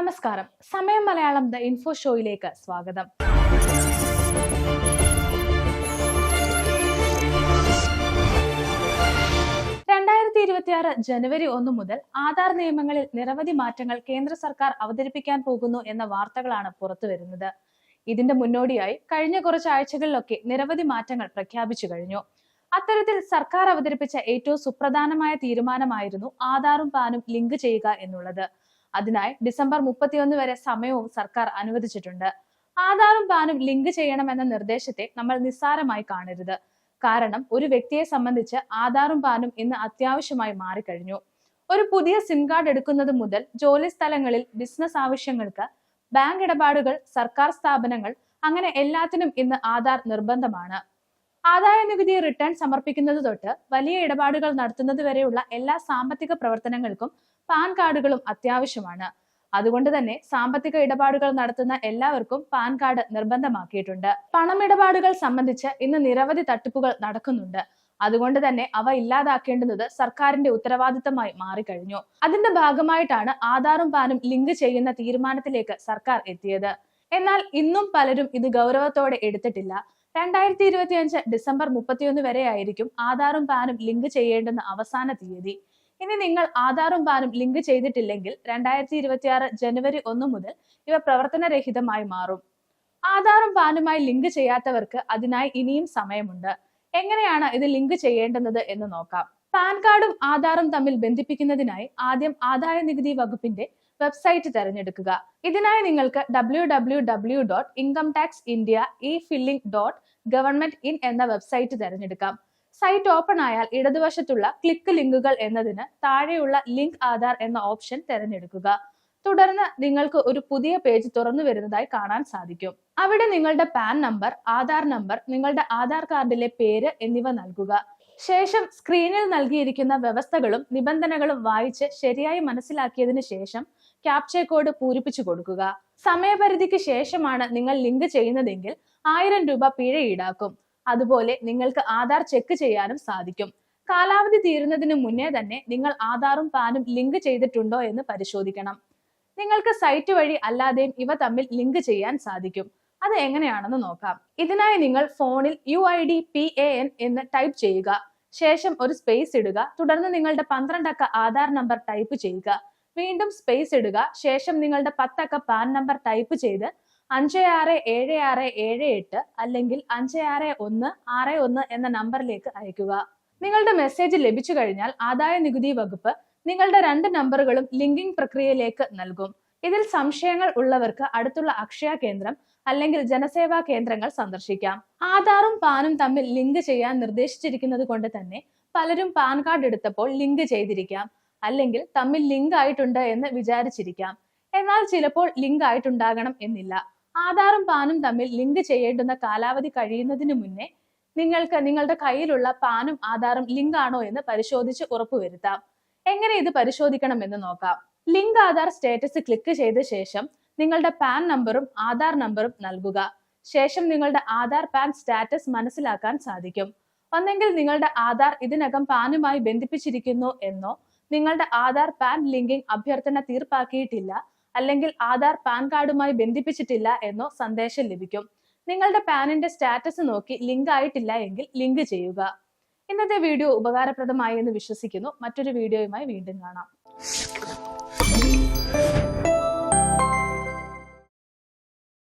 നമസ്കാരം. സമയം Malayalam the info ഷോയിലേക്ക് സ്വാഗതം. ജനുവരി 1 മുതൽ ആധാർ നിയമങ്ങളിൽ നിരവധി മാറ്റങ്ങൾ കേന്ദ്ര സർക്കാർ അവതരിപ്പിക്കാൻ പോകുന്നു എന്ന വാർത്തകളാണ് പുറത്തുവരുന്നത്. ഇതിന്റെ മുന്നോടിയായി കഴിഞ്ഞ കുറച്ച് ആഴ്ചകളിലൊക്കെ നിരവധി മാറ്റങ്ങൾ പ്രഖ്യാപിച്ചു കഴിഞ്ഞു. അത്തരത്തിൽ സർക്കാർ അവതരിപ്പിച്ച ഏറ്റവും സുപ്രധാനമായ തീരുമാനമായിരുന്നു ആധാറും പാനും ലിങ്ക് ചെയ്യുക എന്നുള്ളത്. അതിനായി ഡിസംബർ 31 വരെ സമയവും സർക്കാർ അനുവദിച്ചിട്ടുണ്ട്. ആധാറും പാനും ലിങ്ക് ചെയ്യണമെന്ന നിർദ്ദേശത്തെ നമ്മൾ നിസ്സാരമായി കാണരുത്. കാരണം ഒരു വ്യക്തിയെ സംബന്ധിച്ച് ആധാറും പാനും ഇന്ന് അത്യാവശ്യമായി മാറിക്കഴിഞ്ഞു. ഒരു പുതിയ സിം കാർഡ് എടുക്കുന്നത് മുതൽ ജോലി സ്ഥലങ്ങളിൽ ബിസിനസ് ആവശ്യങ്ങൾക്ക്, ബാങ്ക് ഇടപാടുകൾ, സർക്കാർ സ്ഥാപനങ്ങൾ, അങ്ങനെ എല്ലാത്തിനും ഇന്ന് ആധാർ നിർബന്ധമാണ്. ആദായ നികുതി റിട്ടേൺ സമർപ്പിക്കുന്നത് തൊട്ട് വലിയ ഇടപാടുകൾ നടത്തുന്നത് വരെയുള്ള എല്ലാ സാമ്പത്തിക പ്രവർത്തനങ്ങൾക്കും പാൻ കാർഡുകളും അത്യാവശ്യമാണ്. അതുകൊണ്ട് തന്നെ സാമ്പത്തിക ഇടപാടുകൾ നടത്തുന്ന എല്ലാവർക്കും പാൻ കാർഡ് നിർബന്ധമാക്കിയിട്ടുണ്ട്. പണമിടപാടുകൾ സംബന്ധിച്ച് ഇന്ന് നിരവധി തട്ടിപ്പുകൾ നടക്കുന്നുണ്ട്. അതുകൊണ്ട് തന്നെ അവ ഇല്ലാതാക്കേണ്ടുന്നത് സർക്കാരിന്റെ ഉത്തരവാദിത്തമായി മാറിക്കഴിഞ്ഞു. അതിന്റെ ഭാഗമായിട്ടാണ് ആധാറും പാനും ലിങ്ക് ചെയ്യുന്ന തീരുമാനത്തിലേക്ക് സർക്കാർ എത്തിയത്. എന്നാൽ ഇന്നും പലരും ഇത് ഗൗരവത്തോടെ എടുത്തിട്ടില്ല. 2025 ഡിസംബർ 31 വരെ ആയിരിക്കും ആധാറും പാനും ലിങ്ക് ചെയ്യേണ്ടുന്ന അവസാന തീയതി. ഇനി നിങ്ങൾ ആധാറും പാനും ലിങ്ക് ചെയ്തിട്ടില്ലെങ്കിൽ 2026 ജനുവരി 1 മുതൽ ഇവ പ്രവർത്തനരഹിതമായി മാറും. ആധാറും പാനുമായി ലിങ്ക് ചെയ്യാത്തവർക്ക് അതിനായി ഇനിയും സമയമുണ്ട്. എങ്ങനെയാണ് ഇത് ലിങ്ക് ചെയ്യേണ്ടുന്നത് എന്ന് നോക്കാം. പാൻ കാർഡും ആധാറും തമ്മിൽ ബന്ധിപ്പിക്കുന്നതിനായി ആദ്യം ആദായ നികുതി വകുപ്പിന്റെ വെബ്സൈറ്റ് തിരഞ്ഞെടുക്കുക. ഇതിനായി നിങ്ങൾക്ക് www.incometaxindia.efilling.government.in എന്ന വെബ്സൈറ്റ് തിരഞ്ഞെടുക്കാം. സൈറ്റ് ഓപ്പൺ ആയാൽ ഇടതുവശത്തുള്ള ക്ലിക്ക് ലിങ്കുകൾ എന്നതിന് താഴെയുള്ള ലിങ്ക് ആധാർ എന്ന ഓപ്ഷൻ തിരഞ്ഞെടുക്കുക. തുടർന്ന് നിങ്ങൾക്ക് ഒരു പുതിയ പേജ് തുറന്നു വരുന്നതായി കാണാൻ സാധിക്കും. അവിടെ നിങ്ങളുടെ പാൻ നമ്പർ, ആധാർ നമ്പർ, നിങ്ങളുടെ ആധാർ കാർഡിലെ പേര് എന്നിവ നൽകുക. ശേഷം സ്ക്രീനിൽ നൽകിയിരിക്കുന്ന വ്യവസ്ഥകളും നിബന്ധനകളും വായിച്ച് ശരിയായി മനസ്സിലാക്കിയതിനു ശേഷം ക്യാപ്ച കോഡ് പൂരിപ്പിച്ചു കൊടുക്കുക. സമയപരിധിക്ക് ശേഷമാണ് നിങ്ങൾ ലിങ്ക് ചെയ്യുന്നതെങ്കിൽ 1000 രൂപ പിഴ ഈടാക്കും. അതുപോലെ നിങ്ങൾക്ക് ആധാർ ചെക്ക് ചെയ്യാനും സാധിക്കും. കാലാവധി തീരുന്നതിന് മുന്നേ തന്നെ നിങ്ങൾ ആധാറും പാനും ലിങ്ക് ചെയ്തിട്ടുണ്ടോ എന്ന് പരിശോധിക്കണം. നിങ്ങൾക്ക് സൈറ്റ് വഴി അല്ലാതെയും ഇവ തമ്മിൽ ലിങ്ക് ചെയ്യാൻ സാധിക്കും. അത് എങ്ങനെയാണെന്ന് നോക്കാം. ഇതിനായി നിങ്ങൾ ഫോണിൽ UID PAN എന്ന് ടൈപ്പ് ചെയ്യുക. ശേഷം ഒരു സ്പേസ് ഇടുക. തുടർന്ന് നിങ്ങളുടെ 12 അക്ക ആധാർ നമ്പർ ടൈപ്പ് ചെയ്യുക. വീണ്ടും സ്പേസ് ഇടുക. ശേഷം നിങ്ങളുടെ 10 അക്ക പാൻ നമ്പർ ടൈപ്പ് ചെയ്ത് 567678 അല്ലെങ്കിൽ 566161 എന്ന നമ്പറിലേക്ക് അയക്കുക. നിങ്ങളുടെ മെസ്സേജ് ലഭിച്ചു കഴിഞ്ഞാൽ ആദായ നികുതി വകുപ്പ് നിങ്ങളുടെ 2 നമ്പറുകളും ലിങ്കിംഗ് പ്രക്രിയയിലേക്ക് നൽകും. ഇതിൽ സംശയങ്ങൾ ഉള്ളവർക്ക് അടുത്തുള്ള അക്ഷയ കേന്ദ്രം അല്ലെങ്കിൽ ജനസേവാ കേന്ദ്രങ്ങൾ സന്ദർശിക്കാം. ആധാറും പാനും തമ്മിൽ ലിങ്ക് ചെയ്യാൻ നിർദ്ദേശിച്ചിരിക്കുന്നത് കൊണ്ട് തന്നെ പലരും പാൻ കാർഡ് എടുത്തപ്പോൾ ലിങ്ക് ചെയ്തിരിക്കാം, അല്ലെങ്കിൽ തമ്മിൽ ലിങ്ക് ആയിട്ടുണ്ട് എന്ന് വിചാരിച്ചിരിക്കാം. എന്നാൽ ചിലപ്പോൾ ലിങ്ക് ആയിട്ടുണ്ടാകണം എന്നില്ല. ആധാറും പാനും തമ്മിൽ ലിങ്ക് ചെയ്യേണ്ടുന്ന കാലാവധി കഴിയുന്നതിന് മുന്നേ നിങ്ങൾക്ക് നിങ്ങളുടെ കയ്യിലുള്ള പാനും ആധാറും ലിങ്ക് ആണോ എന്ന് പരിശോധിച്ച് ഉറപ്പുവരുത്താം. എങ്ങനെ ഇത് പരിശോധിക്കണം എന്ന് നോക്കാം. ലിങ്ക് ആധാർ സ്റ്റേറ്റസ് ക്ലിക്ക് ചെയ്ത ശേഷം നിങ്ങളുടെ പാൻ നമ്പറും ആധാർ നമ്പറും നൽകുക. ശേഷം നിങ്ങളുടെ ആധാർ പാൻ സ്റ്റാറ്റസ് മനസ്സിലാക്കാൻ സാധിക്കും. ഒന്നെങ്കിൽ നിങ്ങളുടെ ആധാർ ഇതിനകം പാനുമായി ബന്ധിപ്പിച്ചിരിക്കുന്നു എന്നോ, നിങ്ങളുടെ ആധാർ പാൻ ലിങ്കിംഗ് അഭ്യർത്ഥന തീർപ്പാക്കിയിട്ടില്ല, അല്ലെങ്കിൽ ആധാർ പാൻ കാർഡുമായി ബന്ധിപ്പിച്ചിട്ടില്ല എന്നോ സന്ദേശം ലഭിക്കും. നിങ്ങളുടെ പാനിന്റെ സ്റ്റാറ്റസ് നോക്കി ലിങ്ക് ആയിട്ടില്ല എങ്കിൽ ലിങ്ക് ചെയ്യുക. ഇന്നത്തെ വീഡിയോ ഉപകാരപ്രദമായി എന്ന് വിശ്വസിക്കുന്നു. മറ്റൊരു വീഡിയോയുമായി വീണ്ടും കാണാം.